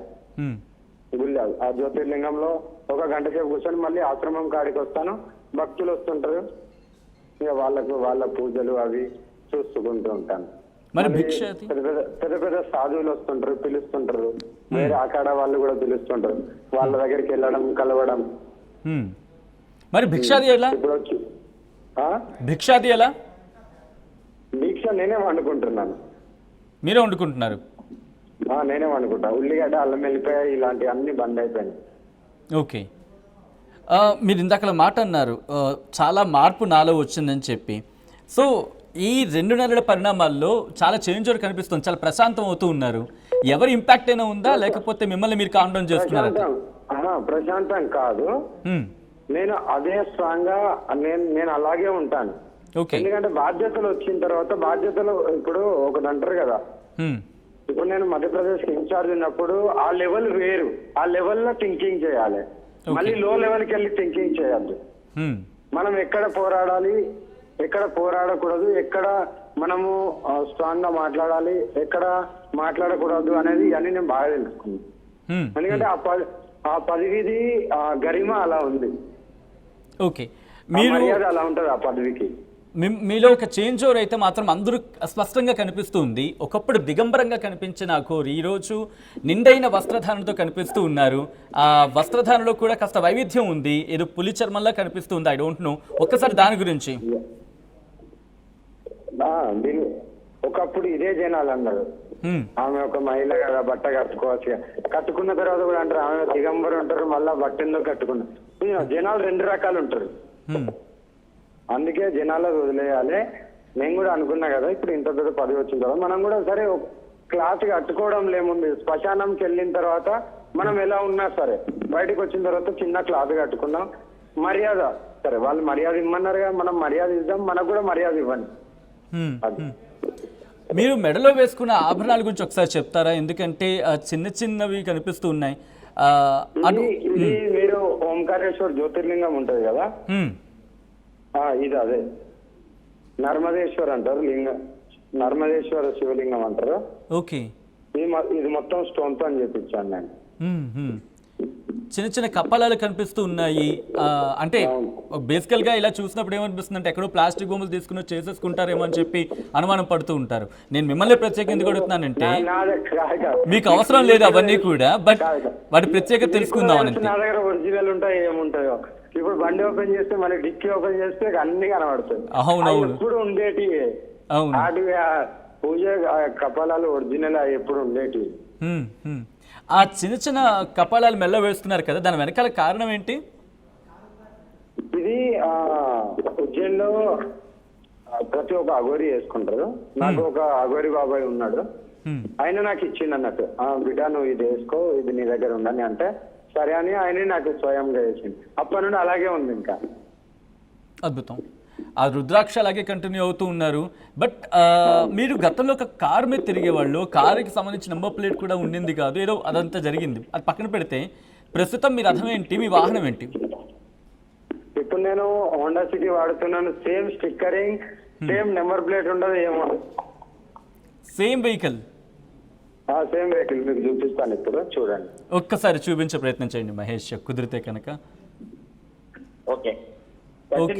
గుళ్ళ ఆ జ్యోతిర్లింగంలో 1 గంట సేపు కూర్చొని మళ్ళీ ఆశ్రమం కాడికి వస్తాను. భక్తులు వస్తుంటారు, ఇక వాళ్ళ పూజలు అవి చూసుకుంటూ ఉంటాను. పెద్ద పెద్ద సాధువులు వస్తుంటారు, పిలుస్తుంటారు. వేరే అఖాడ వాళ్ళు కూడా పిలుస్తుంటారు. వాళ్ళ దగ్గరికి వెళ్ళడం కలవడం. మరి భిక్షాది ఎలా? భిక్షాది ఎలా? దీక్ష నేనే వండుకుంటున్నాను. మీరే వండుకుంటున్నారు? నేనే వండుకుంటా. ఉల్లిగడ్డ అల్లం వెల్లిపాయ ఇలాంటి అన్ని బంద్ అయిపోయినాయి. ఓకే, మీరు ఇందాక మాట అన్నారు చాలా మార్పు నాలో వచ్చిందని చెప్పి. సో ఈ 2 నెలల పరిణామాల్లో చాలా చేంజ్ కనిపిస్తుంది, చాలా ప్రశాంతం అవుతూ ఉన్నారు. ఎవరి ఇంపాక్ట్ అయినా ఉందా లేకపోతే మిమ్మల్ని మీరు కామ్ డౌన్ చేస్తున్నారు? ప్రశాంతం కాదు, నేను అదే స్ట్రాంగ్ గా నేను అలాగే ఉంటాను. ఎందుకంటే బాధ్యతలు వచ్చిన తర్వాత బాధ్యతలు ఇప్పుడు ఒకటి అంటారు కదా, ఇప్పుడు నేను మధ్యప్రదేశ్ కి ఇన్ఛార్జ్ ఉన్నప్పుడు ఆ లెవెల్ వేరు. ఆ లెవెల్లో థింకింగ్ చేయాలి. మళ్ళీ లో లెవెల్కి వెళ్ళి థింకింగ్ చేయొద్దు. మనం ఎక్కడ పోరాడాలి, ఎక్కడ పోరాడకూడదు, ఎక్కడ మనము స్ట్రాంగ్ గా మాట్లాడాలి, ఎక్కడ మాట్లాడకూడదు అనేది అన్ని నేను బాగా తెలుసుకున్నాను. ఎందుకంటే ఆ పదవిది గరిమ అలా ఉంది. ఓకే, మర్యాద అలా ఉంటది ఆ పదవికి. మీలో ఒక చేంజ్ ఓవర్ అయితే మాత్రం అందరూ స్పష్టంగా కనిపిస్తుంది. ఒకప్పుడు దిగంబరంగా కనిపించిన అఘోరి ఈరోజు నిండైన వస్త్రధారణతో కనిపిస్తూ ఉన్నారు. ఆ వస్త్రధారణలో కూడా కాస్త వైవిధ్యం ఉంది, ఏదో పులి చర్మంలా కనిపిస్తుంది. ఐ డోంట్ నో, ఒక్కసారి దాని గురించి. ఒకప్పుడు ఇదే జనాలు అన్నారు ఆమె ఒక మహిళ కదా బట్ట కట్టుకోవచ్చు, కట్టుకున్న తర్వాత కూడా అంటారు ఆమె దిగంబరు ఉంటారు, మళ్ళా బట్ట ఎందుకు కట్టుకున్నారు. జనాలు రెండు రకాలు ఉంటారు, అందుకే జనాలకు వదిలేయాలి. నేను కూడా అనుకున్నా కదా ఇప్పుడు ఇంత పెద్ద పదవి వచ్చిన తర్వాత మనం కూడా సరే క్లాత్ కట్టుకోవడం లేముంది. శ్మశానంకి వెళ్ళిన తర్వాత మనం ఎలా ఉన్నా సరే బయటకు వచ్చిన తర్వాత చిన్న క్లాత్ కట్టుకున్నాం, మర్యాద సరే వాళ్ళు మర్యాద ఇమ్మన్నారు కదా మనం మర్యాద ఇద్దాం, మనకు కూడా మర్యాద ఇవ్వండి. మీరు మెడలో వేసుకున్న ఆభరణాల గురించి ఒకసారి చెప్తారా? ఎందుకంటే చిన్న చిన్నవి కనిపిస్తూ ఉన్నాయి. ఇది మీరు ఓంకారేశ్వర్ జ్యోతిర్లింగం ఉంటది కదా, ఇది అదే నర్మదేశ్వర్ అంటారు, నర్మదేశ్వర శివలింగం అంటారు. ఓకే, ఇది మొత్తం స్టోన్ తో అని చెప్పించాను నేను. చిన్న చిన్న కప్పలాలు కనిపిస్తూ ఉన్నాయి. అంటే బేసికల్ గా ఇలా చూసినప్పుడు ఏమనిపిస్తుంది అంటే ఎక్కడో ప్లాస్టిక్ బొమ్మలు తీసుకుని చేసేసుకుంటారేమో అని చెప్పి అనుమానం పడుతూ ఉంటారు. నేను మిమ్మల్ని ప్రత్యేకంగా ఎందుకు అడుగుతున్నానంటే మీకు అవసరం లేదు అవన్నీ కూడా, బట్ వాటి ప్రత్యేకత తెలుసుకుందాం అని. నా దగ్గర ఒరిజినల్ ఉంటాయి ఏముంటాయో, ఇప్పుడు బండి ఓపెన్ చేస్తే మళ్ళీ డిక్కీ ఓపెన్ చేస్తే అన్ని కనబడుతుంది. అవునవును, ఎప్పుడు ఉండేటి పూజ కపాలాలు ఒరిజినల్ ఎప్పుడు ఉండేటి. ఆ చిన్న చిన్న కపాలాలు మెల్ల వేస్తున్నారు కదా, దాని వెనకాల కారణం ఏంటి? ఇది ఉజ్జయిన్లో ప్రతి ఒక్క అఘోరి వేసుకుంటారు. నాకు ఒక అఘోరి బాబాయ్ ఉన్నాడు, ఆయన నాకు ఇచ్చిండు అన్నట్టు, బిడ్డ నువ్వు ఇది వేసుకో, ఇది నీ దగ్గర ఉండని అంటే సరే అని ఆయన నాకు స్వయంగా వేసింది. అప్పటి నుండి అలాగే ఉంది. ఇంకా అద్భుతం. ఆ రుద్రాక్ష అలాగే కంటిన్యూ అవుతూ ఉన్నారు. బట్ మీరు గతంలో ఒక కారు మీద తిరిగేవాళ్ళు, కారుకి సంబంధించిన నెంబర్ ప్లేట్ కూడా ఉండింది కాదు, ఏదో అదంతా జరిగింది. అది పక్కన పెడితే ప్రస్తుతం మీ రథం ఏంటి, మీ వాహనం ఏంటి? ఇప్పుడు నేను హోండా సిటీ వాడుతున్నాను. Same stickering, same number plate ఉండదు ఏమో. Same vehicle? సేమ్ వెహికల్ మీకు చూపిస్తాను, ఇప్పుడు చూడండి. ఒక్కసారి చూపించే ప్రయత్నం చేయండి మహేష్, కుదిరితే కనుక. ఓకే,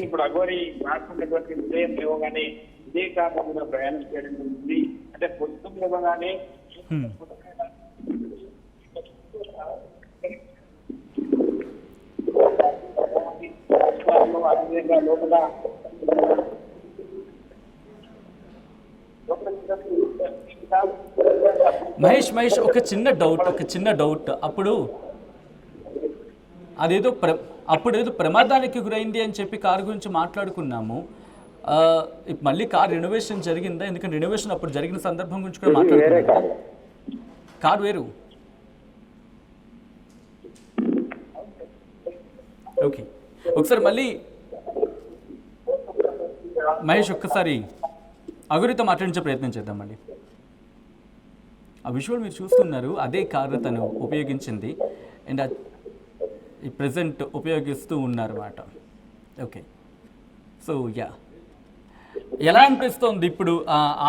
ఇప్పుడు అఘోరి రాసుకున్నటువంటి ఉదయం లేవగానే ఇదే కారణం కూడా ప్రయాణం చేయడం ఉంది. అంటే పొద్దున లేవగానే లోపల మహేష్ ఒక చిన్న డౌట్ అప్పుడు అదేదో ప్రమాదానికి గురైంది అని చెప్పి కారు గురించి మాట్లాడుకున్నాము. మళ్ళీ కార్ రెనోవేషన్ జరిగిందా? ఎందుకంటే రెనోవేషన్ అప్పుడు జరిగిన సందర్భం గురించి కూడా మాట్లాడుకున్నాం. కారు వేరు. ఓకే, ఒకసారి మళ్ళీ మహేష్ ఒక్కసారి అఘోరితో మాట్లాడించే ప్రయత్నం చేద్దాం. మళ్ళీ ఆ విజువల్ మీరు చూస్తున్నారు, అదే కారు తను ఉపయోగించింది అండ్ ఈ ప్రెజెంట్ ఉపయోగిస్తూ ఉన్నారన్నమాట. ఓకే, సో ఎలా అనిపిస్తుంది ఇప్పుడు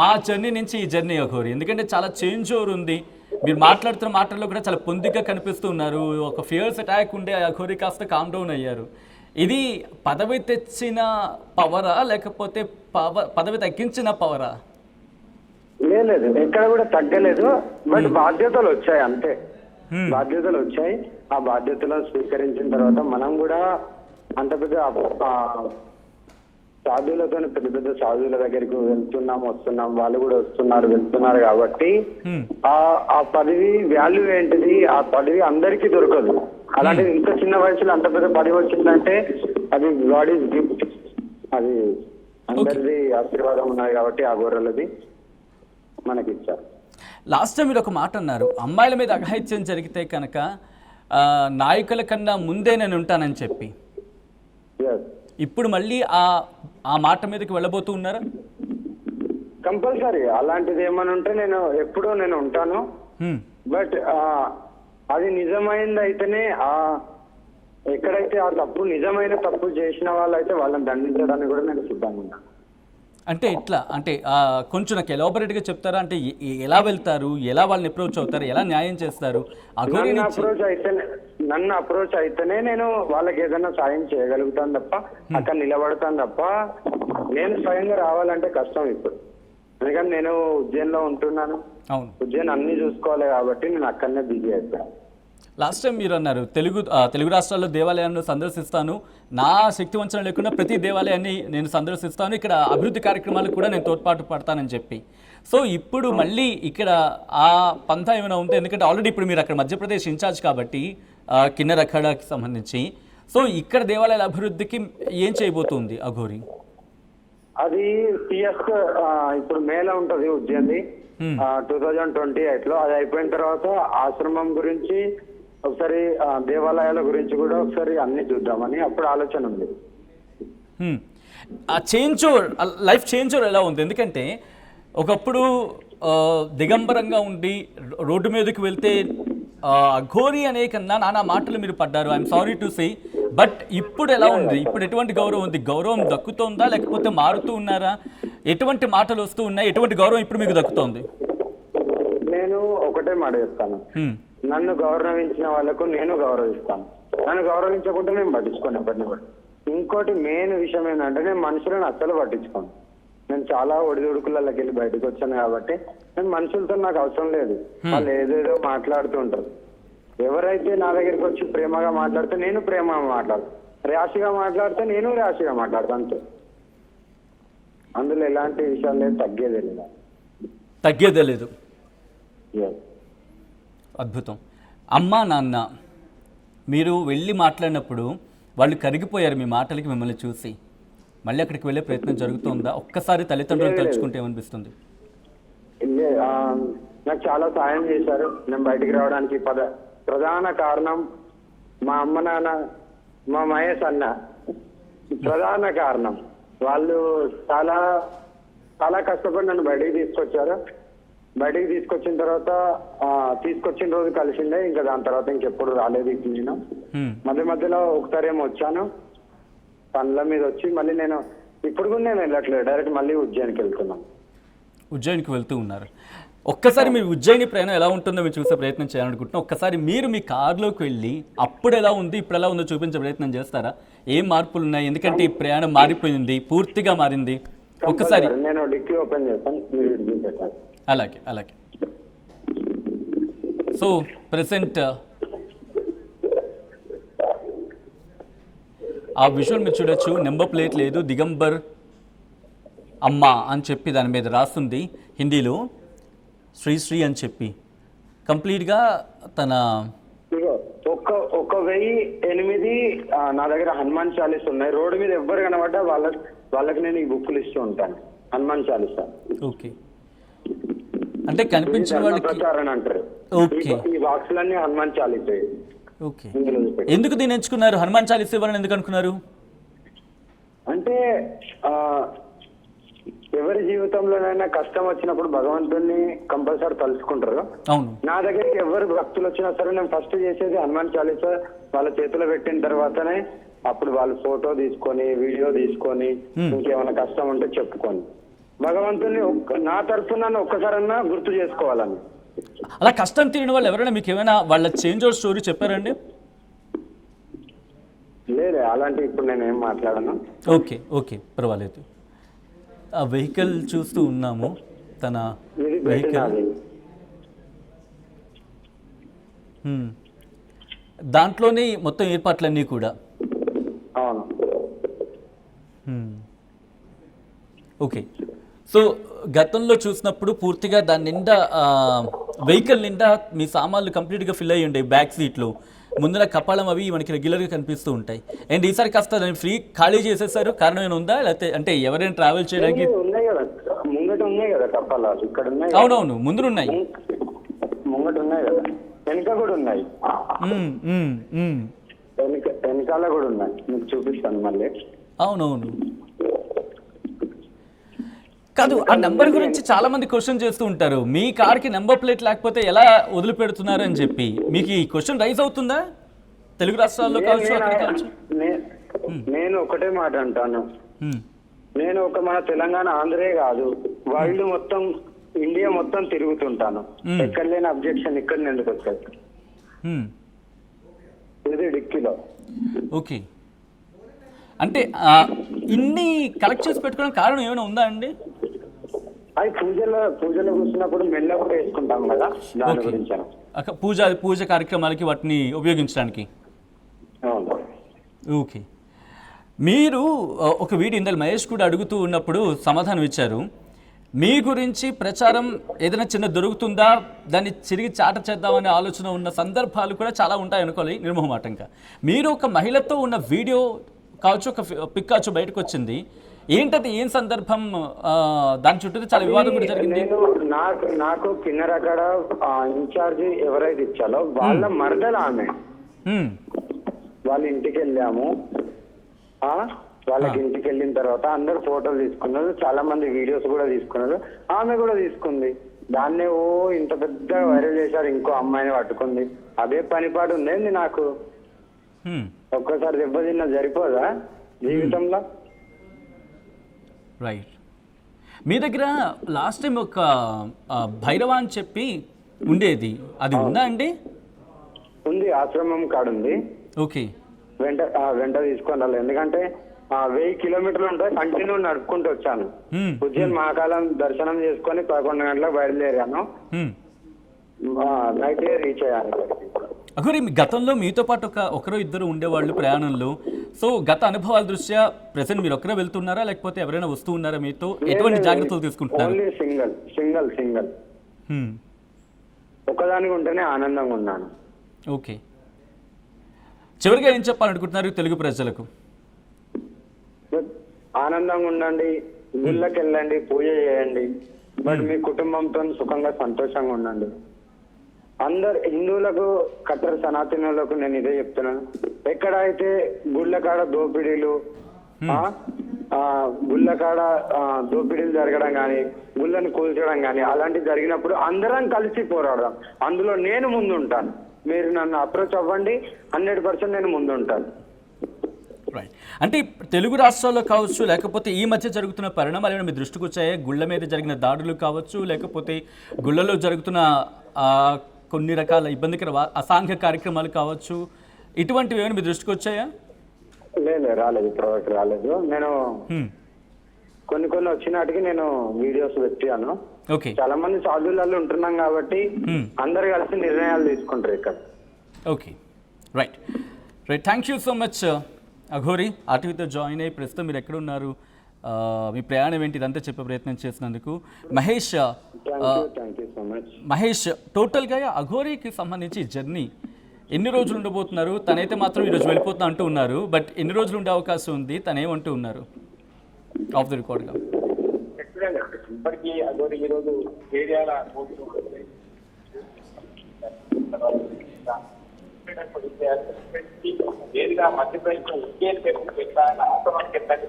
ఆ జర్నీ నుంచి ఈ జర్నీ అఘోరి? ఎందుకంటే చాలా చేంజ్ ఓవర్ ఉంది. మీరు మాట్లాడుతున్న మాటల్లో కూడా చాలా పొందిగా కనిపిస్తూ ఉన్నారు. ఒక ఫియర్స్ అటాక్ ఉండే అఘోరి కాస్త కామ్ డౌన్ అయ్యారు. ఇది పదవి తెచ్చిన పవరా లేకపోతే పదవి తగ్గించిన పవరా? లేదు, ఎక్కడ కూడా తగ్గలేదు. బట్ బాధ్యతలు వచ్చాయి అంతే, బాధ్యతలు వచ్చాయి. ఆ బాధ్యతలను స్వీకరించిన తర్వాత మనం కూడా అంత పెద్ద సాధువులతో పెద్ద పెద్ద సాధువుల దగ్గరికి వెళ్తున్నాం వస్తున్నాం, వాళ్ళు కూడా వెళ్తున్నారు కాబట్టి ఆ పదవి వాల్యూ ఏంటిది, ఆ పదవి అందరికీ దొరకదు. అలాంటి ఇంత చిన్న వయసులో అంత పెద్ద పదవి వచ్చిందంటే అది గాడ్ ఈజ్ గిఫ్ట్. అది అందరిది ఆశీర్వాదం ఉన్నది కాబట్టి ఆ గొర్రెలది మనకి ఇచ్చారు. లాస్ట్ టైం మీరు ఒక మాట అన్నారు, అమ్మాయిల మీద అఘాయిత్యం జరిగితే కనుక నాయకుల కన్నా ముందే నేను ఉంటానని చెప్పి. ఇప్పుడు మళ్ళీ ఆ మాట మీదకి వెళ్ళబోతూ ఉన్నారా? కంపల్సరీ అలాంటిది ఏమైనా ఉంటే ఎప్పుడూ నేను ఉంటాను. బట్ అది నిజమైంది అయితేనే ఎక్కడైతే ఆ తప్పు నిజమైన తప్పు చేసిన వాళ్ళైతే వాళ్ళని దండించడానికి కూడా నేను సిద్ధంగా ఉన్నాను. అంటే ఇట్లా అంటే కొంచెం నాకు ఎలాబొరేట్గా చెప్తారా? అంటే ఎలా వెళ్తారు, ఎలా వాళ్ళని అప్రోచ్ అవుతారు, ఎలా న్యాయం చేస్తారు? నన్ను అప్రోచ్ అయితేనే నేను వాళ్ళకి ఏదైనా సాయం చేయగలుగుతాను తప్ప, అక్కడ నిలబడతాను తప్ప నేను స్వయంగా రావాలంటే కష్టం ఇప్పుడు, ఎందుకంటే నేను ఉజ్జయిన్లో ఉంటున్నాను. అవును. ఉజ్జయిన్ అన్ని చూసుకోవాలి కాబట్టి నేను అక్కడనే బిజీ అయిపోయాను. లాస్ట్ టైం మీరు అన్నారు తెలుగు రాష్ట్రాల్లో దేవాలయాన్ని సందర్శిస్తాను, నా శక్తి వంచన లేకుండా ప్రతి దేవాలయాన్ని నేను సందర్శిస్తాను, ఇక్కడ అభివృద్ధి కార్యక్రమాలకు కూడా నేను తోడ్పాటు పడతానని చెప్పి. సో ఇప్పుడు మళ్ళీ ఇక్కడ ఆ పంథా ఏమైనా ఉంటే, ఎందుకంటే ఆల్రెడీ ఇప్పుడు మీరు అక్కడ మధ్యప్రదేశ్ ఇన్ఛార్జ్ కాబట్టి కిన్నెర అఖాడాకి సంబంధించి, సో ఇక్కడ దేవాలయాల అభివృద్ధికి ఏం చేయబోతుంది అఘోరి? అది పిఎస్ ఇప్పుడు మేలో ఉంటది ఉజ్జయిన్ది 2028 లో. అది అయిపోయిన తర్వాత ఆశ్రమం గురించి ఒకసారి, దేవాలయాల గురించి కూడా ఒకసారి అన్ని చూద్దామని అప్పుడు ఆలోచన ఉంది. ఆ చేంజ్ లైఫ్ చేంజ్ ఎలా ఉంది? ఎందుకంటే ఒకప్పుడు దిగంబరంగా ఉండి రోడ్డు మీదకి వెళ్తే అఘోరి అనే కన్నా నానా మాటలు మీరు పడ్డారు, I'm sorry to say. But ఇప్పుడు ఎలా ఉంది? ఇప్పుడు ఎటువంటి గౌరవం ఉంది? గౌరవం దక్కుతోందా లేకపోతే మారుతూ ఉన్నారా? ఎటువంటి మాటలు వస్తూ ఉన్నాయి? ఎటువంటి గౌరవం ఇప్పుడు మీకు దక్కుతోంది? నేను ఒకటే మాట చెప్తాను, నన్ను గౌరవించిన వాళ్ళకు నేను గౌరవిస్తాను, నన్ను గౌరవించకుండా నేను పట్టించుకోను ఎవరిని కూడా. ఇంకోటి మెయిన్ విషయం ఏంటంటే నేను మనుషులను అస్సలు పట్టించుకోను. నేను చాలా ఒడిదుడుకులకి వెళ్ళి బయటకు వచ్చాను కాబట్టి నేను మనుషులతో నాకు అవసరం లేదు. వాళ్ళు ఏదేదో మాట్లాడుతూ ఉంటారు. ఎవరైతే నా దగ్గరికి వచ్చి ప్రేమగా మాట్లాడితే నేను ప్రేమగా మాట్లాడతాను, ర్యాష్గా మాట్లాడితే నేను ర్యాష్గా మాట్లాడతాను, అంతే. అందులో ఎలాంటి విషయాలు లేదు, తగ్గేదే లేదు. అద్భుతం. అమ్మా నాన్న మీరు వెళ్ళి మాట్లాడినప్పుడు వాళ్ళు కరిగిపోయారు మీ మాటలకి, మిమ్మల్ని చూసి. మళ్ళీ అక్కడికి వెళ్ళే ప్రయత్నం జరుగుతుందా? ఒక్కసారి తల్లిదండ్రులు తలుచుకుంటే ఏమనిపిస్తుంది? నాకు చాలా సాయం చేశారు నేను బయటికి రావడానికి. ప్రధాన కారణం మా అమ్మ నాన్న, మా మహేష్ అన్న ప్రధాన కారణం. వాళ్ళు చాలా చాలా కష్టపడి నన్ను బయటికి తీసుకొచ్చారు. బయటికి తీసుకొచ్చిన తర్వాత తీసుకొచ్చిన రోజు కలిసిండే, ఇంకా దాని తర్వాత ఇంకెప్పుడు రాలేదు. ఇప్పుడు నేను మధ్యలో ఒకసారి ఏమో వచ్చాను పనుల మీద వచ్చి, మళ్ళీ నేను ఇప్పుడు కూడా నేను వెళ్ళట్లేదు, డైరెక్ట్ మళ్ళీ ఉజ్జయిన్కి వెళ్తున్నాను. ఉజ్జయిన్కి వెళ్తూ ఉన్నారు. ఒక్కసారి మీరు ఉజ్జయిని ప్రయాణం ఎలా ఉంటుందో మీరు చూసే ప్రయత్నం చేయాలనుకుంటున్నాం. ఒక్కసారి మీరు మీ కార్లోకి వెళ్ళి అప్పుడు ఎలా ఉంది ఇప్పుడు ఎలా ఉందో చూపించే ప్రయత్నం చేస్తారా? ఏం మార్పులు ఉన్నాయి? ఎందుకంటే ఈ ప్రయాణం మారిపోయింది, పూర్తిగా మారింది. ఒక్కసారి నేను డిక్కీ ఓపెన్ చేస్తాను. అలాగే అలాగే. సో ప్రెసెంట్ ఆ విజువల్ మీరు చూడొచ్చు. నెంబర్ ప్లేట్ లేదు, దిగంబర్ అమ్మ అని చెప్పి దాని మీద రాస్తుంది హిందీలో, శ్రీ అని చెప్పి. కంప్లీట్గా తన 1008 నా దగ్గర హనుమాన్ చాలీస్ ఉన్నాయి. రోడ్డు మీద ఎవ్వరు కనబడ్డా వాళ్ళకి నేను ఈ బుక్కులు ఇస్తూ ఉంటాను, హనుమాన్ చాలీసా. ఓకే, అంటే కనిపించిన వాళ్ళకి అంటారు. ఓకే, ఈ బాక్సులన్నీ హనుమాన్ చాలీసే. ఓకే, ఎందుకు దీన్ని ఎంచుకున్నారు? హనుమాన్ చాలీసా ఇవ్వాలని ఎందుకు అనుకున్నారు? అంటే ఎవరి జీవితంలోనైనా కష్టం వచ్చినప్పుడు భగవంతుడిని కంపల్సరీ తలుచుకుంటారు. అవును. నా దగ్గరికి ఎవరు భక్తులు వచ్చినా సరే నేను ఫస్ట్ చేసేది హనుమాన్ చాలీసా వాళ్ళ చేతిలో పెట్టిన తర్వాతనే అప్పుడు వాళ్ళు ఫోటో తీసుకొని వీడియో తీసుకొని ఇంకేమైనా కష్టం ఉంటే చెప్పుకొని భగవంతుని నా తరఫున నన్ను ఒక్కసారన్నా గుర్తు చేసుకోవాలని. అలా కష్టం తీరిన వాళ్ళు ఎవరైనా మీకు ఏమైనా వాళ్ళ చేంజ్ ఓవర్ స్టోరీ చెప్పారండి? లేదు, అలాంటి ఇప్పుడు నేను ఏం మాట్లాడను. ఓకే ఓకే, పర్వాలేదు. ఆ వెహికల్ చూస్తూ ఉన్నాము, తన వెహికల్. దాంట్లోనే మొత్తం ఏర్పాట్లన్నీ కూడా. అవును. ఓకే. సో గతంలో చూసినప్పుడు పూర్తిగా దాని నిండా వెహికల్ నిండా మీ సామాన్లు కంప్లీట్గా ఫిల్ అయ్యి ఉండే బ్యాక్ సీట్లు, ముందున కపాలం అవి మనకి రెగ్యులర్గా కనిపిస్తూ ఉంటాయి. అండ్ ఈసారి కాస్త దాన్ని ఫ్రీ ఖాళీ చేసేసారు, కారణం ఏమైనా ఉందా? లేకపోతే అంటే ఎవరైనా ట్రావెల్ చేయడానికి? ముంగట ఉన్నాయి కదా కపాలాలు, ఇక్కడ ఉన్నాయి. అవునవును, ముందున్నాయి, ముంగట ఉన్నాయి కదా, వెనక కూడా ఉన్నాయి, వెనకాల కూడా ఉన్నాయి. మీకు చూపిస్తాను మళ్ళీ. అవునవును. కాదు, ఆ నెంబర్ గురించి చాలా మంది క్వశ్చన్ చేస్తూ ఉంటారు. మీ కార్కి నెంబర్ ప్లేట్ లేకపోతే ఎలా వదిలిపెడుతున్నారు అని చెప్పి. మీకు ఈ క్వశ్చన్ రైజ్ అవుతుందా తెలుగు రాష్ట్రాల్లో కావచ్చు, అక్కడ కావచ్చు? నేను ఒకటే మాట అంటాను, నేను మన తెలంగాణ ఆంధ్రే కాదు, వరల్డ్ మొత్తం ఇండియా మొత్తం తిరుగుతుంటాను. ఎక్కడ లేని అబ్జెక్షన్ ఇక్కడ ఎందుకు వచ్చాయి? ఇది డిక్కీలో. ఓకే, అంటే ఇన్ని కలెక్ట్ చేసి పెట్టుకోవడానికి కారణం ఏమైనా ఉందా అండి? అది పూజలో కూర్చున్నప్పుడు మెల్ల కూడా వేసుకుంటాం కదా, దాని ఓకే. గురించి. పూజ కార్యక్రమాలకి వాటిని ఉపయోగించడానికి. అవును. ఓకే. మీరు ఒక వీడియో ఇందులో మహేష్ కూడా అడుగుతూ ఉన్నప్పుడు సమాధానం ఇచ్చారు. మీ గురించి ప్రచారం ఏదైనా చిన్న దొరుకుతుందా, దాన్ని తిరిగి చాట చేద్దామనే ఆలోచన ఉన్న సందర్భాలు కూడా చాలా ఉంటాయి అనుకోవాలి నిర్మోహమాటంగా. మీరు ఒక మహిళతో ఉన్న వీడియో కావచ్చు, ఒక పిక్ కావచ్చు బయటకు వచ్చింది. ఏంటది, ఏం సందర్భం? దాని చుట్టూ చాలా వివాదం కూడా జరిగింది. నేను నాకు కిన్నెర అక్కడ ఇన్ఛార్జి ఎవరైతే ఇచ్చారో వాళ్ళ మరదలు ఆమె. వాళ్ళ ఇంటికి వెళ్ళాము. వాళ్ళకి ఇంటికి వెళ్ళిన తర్వాత అందరు ఫోటోలు తీసుకున్నారు, చాలా మంది వీడియోస్ కూడా తీసుకున్నారు, ఆమె కూడా తీసుకుంది. దాన్నే ఇంత పెద్ద వైరల్ చేశారు, ఇంకో అమ్మాయిని పట్టుకుంది. అదే పనిపాటు ఉండేది నాకు. ఒక్కసారి దెబ్బతిన్నా సరిపోదా జీవితంలో? రైట్. మీ దగ్గర లాస్ట్ టైం ఒక భైరవ అని చెప్పి ఉండేది, అది ఉందా అండి? ఉంది, ఆశ్రమం కాడుంది. ఓకే. వెంట తీసుకొని రాలేదు, ఎందుకంటే 1000 కిలోమీటర్లు ఉంటాయి, కంటిన్యూ నడుపుకుంటూ వచ్చాను. ఉజ్జయిన్ మహాకాలం దర్శనం చేసుకొని 11 గంటలకు బయలుదేరాను. నైట్ రీచ్ అయ్యాను. అఘోరి, గతంలో మీతో పాటు ఒకరు ఇద్దరు ఉండేవాళ్ళు ప్రయాణంలో. సో గత అనుభవాల దృష్ట్యా ప్రెసెంట్ మీరు ఒక్కరే వెళ్తున్నారా, లేకపోతే ఎవరైనా వస్తూ ఉన్నారా మీతో? ఎటువంటి జాగ్రత్తలు తీసుకుంటున్నారు? ఓన్లీ సింగల్ ఒక్కదానికి ఉంటేనే ఆనందంగా ఉన్నాను. ఓకే. చివరిగా ఏం చెప్పాలనుకుంటున్నారు తెలుగు ప్రజలకు? ఆనందంగా ఉండండి, గుళ్ళకి వెళ్ళండి, పూజ చేయండి, బట్ మీ కుటుంబంతో సుఖంగా సంతోషంగా ఉండండి. అందరు హిందువులకు, కట్టర్ సనాతనులకు నేను ఇదే చెప్తున్నాను. ఎక్కడైతే గుళ్ళ కాడ దోపిడీలు జరగడం కానీ, గుళ్ళని కూల్చడం కానీ అలాంటివి జరిగినప్పుడు అందరం కలిసి పోరాడదాం. అందులో నేను ముందు ఉంటాను. మీరు నన్ను అప్రోచ్ అవ్వండి, 100% నేను ముందు ఉంటాను. రైట్. అంటే తెలుగు రాష్ట్రాల్లో కావచ్చు, లేకపోతే ఈ మధ్య జరుగుతున్న పరిణామాలు ఏమైనా మీ దృష్టికి వచ్చాయా? గుళ్ళ మీద జరిగిన దాడులు కావచ్చు, లేకపోతే గుళ్ళలో జరుగుతున్న కొన్ని రకాల ఇబ్బందికర అసాంఘిక కార్యక్రమాలు కావచ్చు, ఇటువంటివి ఏమైనా మీ దృష్టికి వచ్చాయా? రాలేదు, ఇప్పటివరకు రాలేదు. నేను కొన్ని వచ్చినాటికి నేను వీడియోస్ పెట్టాను. ఓకే. చాలా మంది సాధువులలో ఉంటున్నాం కాబట్టి అందరు కలిసి నిర్ణయాలు తీసుకుంటారు ఇక్కడ. Okay. Right. Thank you so much Aghori, ఆర్టీవీతో జాయిన్ అయ్యి ప్రస్తుతం మీరు ఎక్కడ ఉన్నారు, మీ ప్రయాణం ఏంటి, ఇదంతా చెప్పే ప్రయత్నం చేసినందుకు. మహేష్, టోటల్గా అఘోరికి సంబంధించి జర్నీ ఎన్ని రోజులు ఉండబోతున్నారు? తనైతే మాత్రం ఈరోజు వెళ్ళిపోతున్నా అంటూ ఉన్నారు, బట్ ఎన్ని రోజులు ఉండే అవకాశం ఉంది? తనేమంటూ ఉన్నారు ఆఫ్ ది రికార్డ్గా? ఇప్పటికీ అఘోరి ఈరోజు ఏరియాల నేరుగా మధ్యప్రదేశ్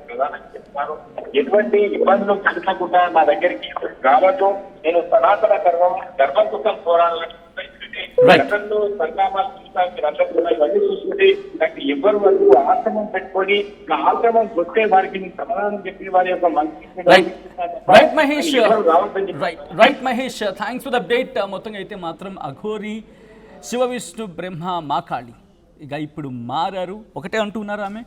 ప్రధానంగా చెప్తున్నారు. ఎటువంటి ఇబ్బందులు కలిసకుండా నా దగ్గరికి రావద్దు, నేను సనాతన ధర్మం కోసం పోరాడాలని గతంలో పరిణామాలు చూస్తాను. మీరు అందరూ ఇవన్నీ చూస్తుంటే నాకు ఎవరు వరకు ఆశ్రమం పెట్టుకొని ఆశ్రమం వస్తే వారికి సమాధానం చెప్పి వారి యొక్క right Mahesh, thanks for the update. మొత్తంగా అయితే మాత్రం అఘోరి శివ విష్ణు బ్రహ్మ మాకాళి ఇక ఇప్పుడు మారారు. ఒకటే అంటున్నారు ఆమె,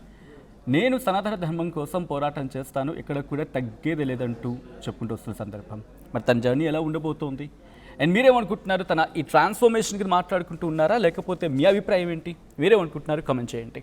నేను సనాతన ధర్మం కోసం పోరాటం చేస్తాను, ఇక్కడ కూడా తగ్గేది లేదంటూ చెప్పుకుంటూ వస్తున్న సందర్భం. మరి తన జర్నీ ఎలా ఉండబోతోంది అండ్ మీరేమనుకుంటున్నారు? తన ఈ ట్రాన్స్ఫర్మేషన్కి మాట్లాడుకుంటూ ఉన్నారా, లేకపోతే మీ అభిప్రాయం ఏంటి? మీరేమనుకుంటున్నారు? కామెంట్ చేయండి.